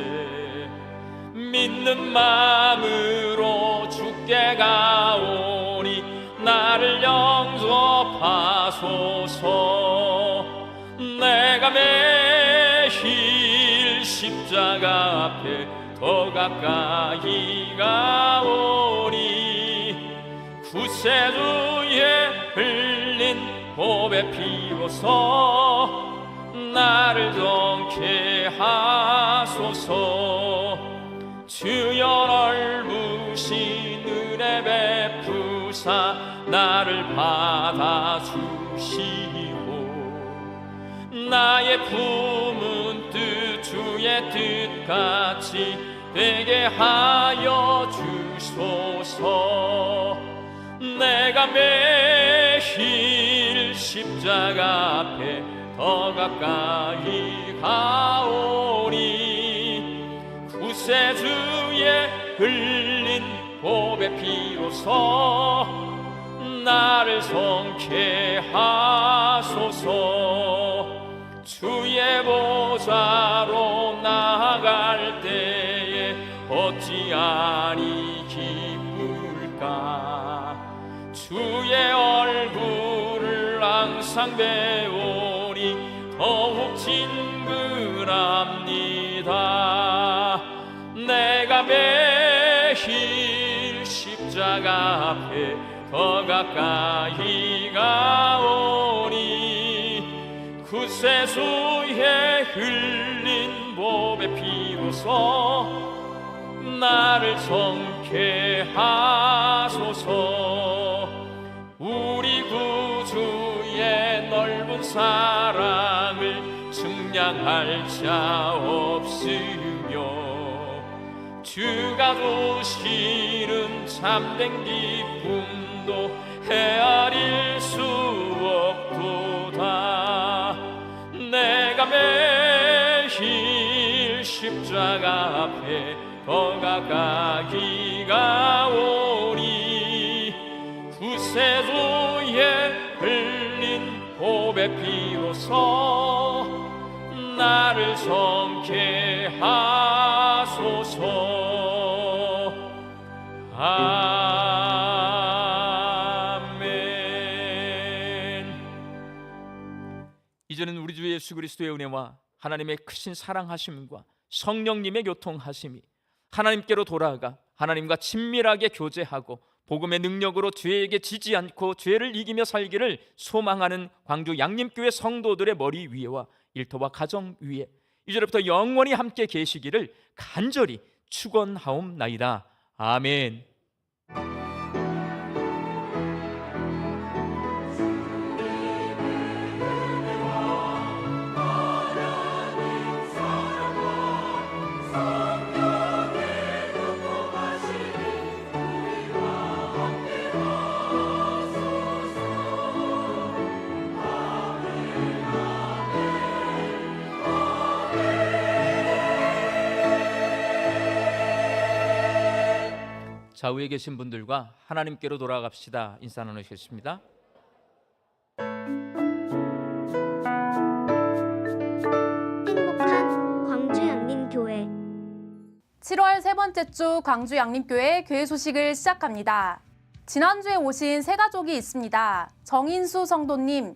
[SPEAKER 3] 믿는 마음으로 주께 가오니 나를 영접하소서. 내가 매일 십자가 앞에 더 가까이 가오니 구세주의 흘린 보배 피로써 나를 정케 하소서. 주여 넓으신 은혜 베푸사 나를 받아주시고 나의 품은 뜻 주의 뜻같이 되게 하여 주소서. 내가 매일 십자가 앞에 더 가까이 가오니 구세주의 흘린 보배 피로써 나를 성케 하소서. 주의 보좌로 나아갈 때에 어찌하니 기쁠까. 주의 얼굴을 항상 배우니 더욱 친근합니다. 내가 매일 십자가 앞에 더 가까이 가오니 구세주의 흘린 보배 피로써 나를 성케 하소서. 우리 구주의 넓은 사랑을 측량할 자 없으며 주가 주시는 참된 기쁨도 헤아릴 수 없도다. 내가 매일 십자가 앞에 더 가까이 가오니 구세주의 흘린 보배 피로써 나를 성케 하소서. 아멘. 이제는 우리 주 예수 그리스도의 은혜와 하나님의 크신 사랑하심과 성령님의 교통하심이 하나님께로 돌아가 하나님과 친밀하게 교제하고 복음의 능력으로 죄에게 지지 않고 죄를 이기며 살기를 소망하는 광주 양림교회 성도들의 머리 위에와 일터와 가정 위에 이제부터 영원히 함께 계시기를 간절히 축원하옵나이다. 아멘. 좌우에 계신 분들과 하나님께로 돌아갑시다. 인사 나누시겠습니다.
[SPEAKER 4] 행복한 광주 양림교회
[SPEAKER 5] 7월 세 번째 주 광주 양림교회 교회 소식을 시작합니다. 지난주에 오신 세 가족이 있습니다. 정인수 성도님,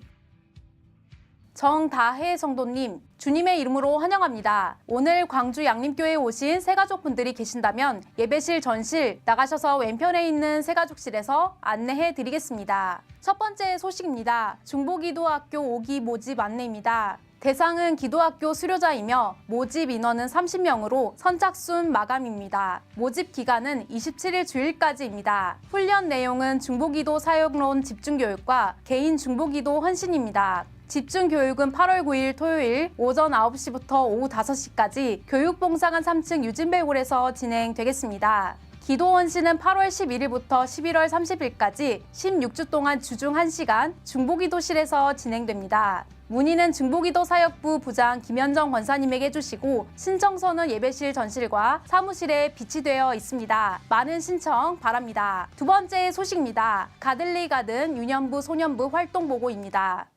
[SPEAKER 5] 정다혜 성도님, 주님의 이름으로 환영합니다. 오늘 광주 양림교회에 오신 새가족분들이 계신다면 예배실 전실 나가셔서 왼편에 있는 새가족실에서 안내해 드리겠습니다. 첫 번째 소식입니다. 중보기도학교 5기 모집 안내입니다. 대상은 기도학교 수료자이며 모집 인원은 30명으로 선착순 마감입니다. 모집 기간은 27일 주일까지입니다. 훈련 내용은 중보기도 사역론 집중교육과 개인 중보기도 헌신입니다. 집중교육은 8월 9일 토요일 오전 9시부터 오후 5시까지 교육봉사관 3층 유진배홀에서 진행되겠습니다. 기도원시는 8월 11일부터 11월 30일까지 16주 동안 주중 1시간 중보기도실에서 진행됩니다. 문의는 중보기도 사역부 부장 김현정 권사님에게 해주시고 신청서는 예배실 전실과 사무실에 비치되어 있습니다. 많은 신청 바랍니다. 두 번째 소식입니다. 가들리 가든 유년부 소년부 활동보고입니다.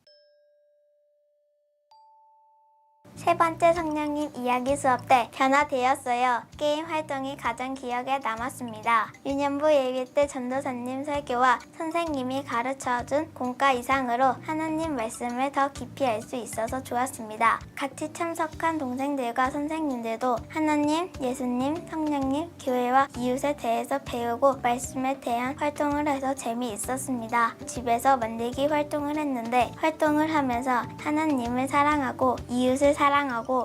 [SPEAKER 6] 세 번째 성령님 이야기 수업 때 변화되었어요. 게임 활동이 가장 기억에 남았습니다. 유년부 예배 때 전도사님 설교와 선생님이 가르쳐준 공과 이상으로 하나님 말씀을 더 깊이 알 수 있어서 좋았습니다. 같이 참석한 동생들과 선생님들도 하나님, 예수님, 성령님, 교회와 이웃에 대해서 배우고 말씀에 대한 활동을 해서 재미있었습니다. 집에서 만들기 활동을 했는데 활동을 하면서 하나님을 사랑하고 이웃을 사랑하고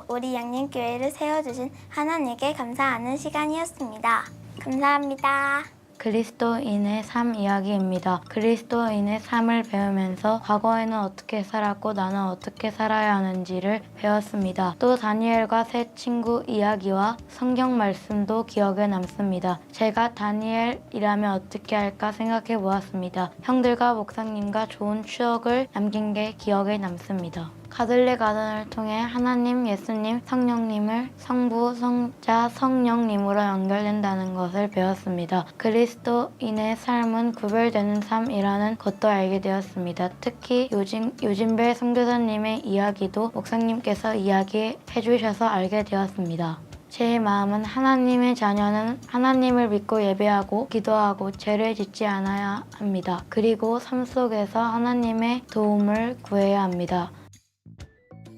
[SPEAKER 6] 우리 양림교회를 세워주신 하나님께 감사하는 시간이었습니다. 감사합니다.
[SPEAKER 7] 그리스도인의 삶 이야기입니다. 그리스도인의 삶을 배우면서 과거에는 어떻게 살았고 나는 어떻게 살아야 하는지를 배웠습니다. 또 다니엘과 새 친구 이야기와 성경 말씀도 기억에 남습니다. 제가 다니엘이라면 어떻게 할까 생각해 보았습니다. 형들과 목사님과 좋은 추억을 남긴 게 기억에 남습니다. 가들레 가든을 통해 하나님, 예수님, 성령님을 성부, 성자, 성령님으로 연결된다는 것을 배웠습니다. 그리스도인의 삶은 구별되는 삶이라는 것도 알게 되었습니다. 특히 요진벨 선교사님의 이야기도 목사님께서 이야기해 주셔서 알게 되었습니다. 제 마음은 하나님의 자녀는 하나님을 믿고 예배하고 기도하고 죄를 짓지 않아야 합니다. 그리고 삶 속에서 하나님의 도움을 구해야 합니다.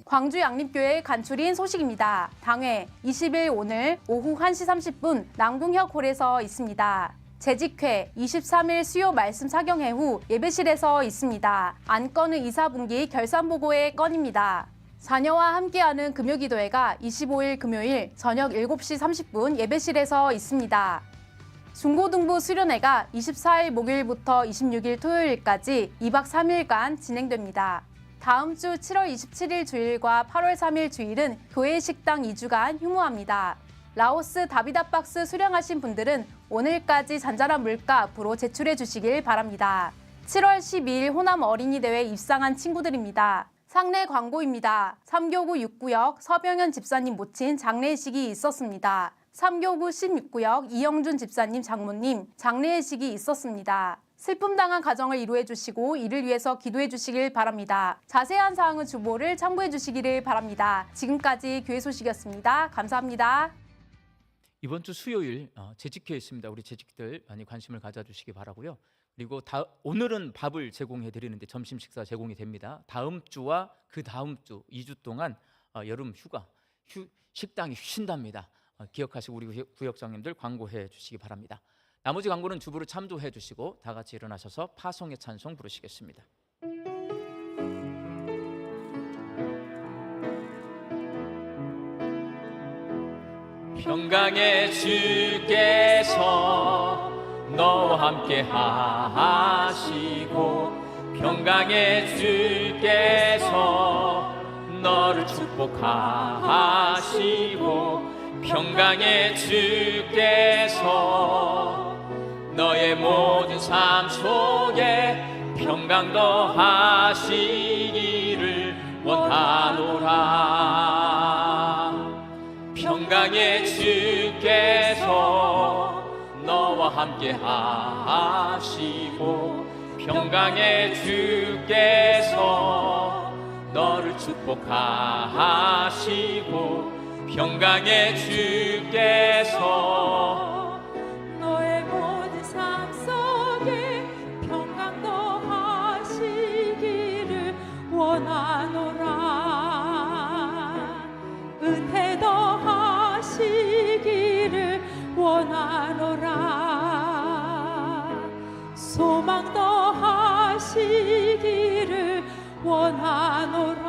[SPEAKER 5] 광주 양림교회 간추린 소식입니다. 당회 20일 오늘 오후 1시 30분 남궁혁홀에서 있습니다. 재직회 23일 수요 말씀 사경회 후 예배실에서 있습니다. 안건은 2사분기 결산보고의 건입니다. 자녀와 함께하는 금요기도회가 25일 금요일 저녁 7시 30분 예배실에서 있습니다. 중고등부 수련회가 24일 목요일부터 26일 토요일까지 2박 3일간 진행됩니다. 다음 주 7월 27일 주일과 8월 3일 주일은 교회 식당 2주간 휴무합니다. 라오스 다비다박스 수령하신 분들은 오늘까지 잔잔한 물가 앞으로 제출해 주시길 바랍니다. 7월 12일 호남 어린이대회 입상한 친구들입니다. 상례 광고입니다. 3교구 6구역 서병현 집사님 모친 장례식이 있었습니다. 3교구 16구역 이영준 집사님 장모님 장례식이 있었습니다. 슬픔당한 가정을 위로해 주시고 이를 위해서 기도해 주시길 바랍니다. 자세한 사항은 주보를 참고해 주시기를 바랍니다. 지금까지 교회 소식이었습니다. 감사합니다.
[SPEAKER 3] 이번 주 수요일 재직회 있습니다. 우리 재직들 많이 관심을 가져주시기 바라고요. 그리고 오늘은 밥을 제공해 드리는데 점심 식사 제공이 됩니다. 다음 주와 그 다음 주 2주 동안 여름 휴가 식당이 쉰답니다. 기억하시고 우리 구역장님들 광고해 주시기 바랍니다. 나머지 광고는 주부로 참조해 주시고 다 같이 일어나셔서 파송의 찬송 부르시겠습니다. 평강의 주께서 너와 함께 하시고 평강의 주께서 너를 축복하시고 평강의 주께서 너의 모든 삶 속에 평강 더하시기를 원하노라. 평강의 주께서 너와 함께 하시고 평강의 주께서 너를 축복하시고 평강의 주께서
[SPEAKER 8] 너의 모든 삶 속에 평강 더하시기를 원하노라. 은혜 더하시기를 원하노라. 소망 더하시기를 원하노라.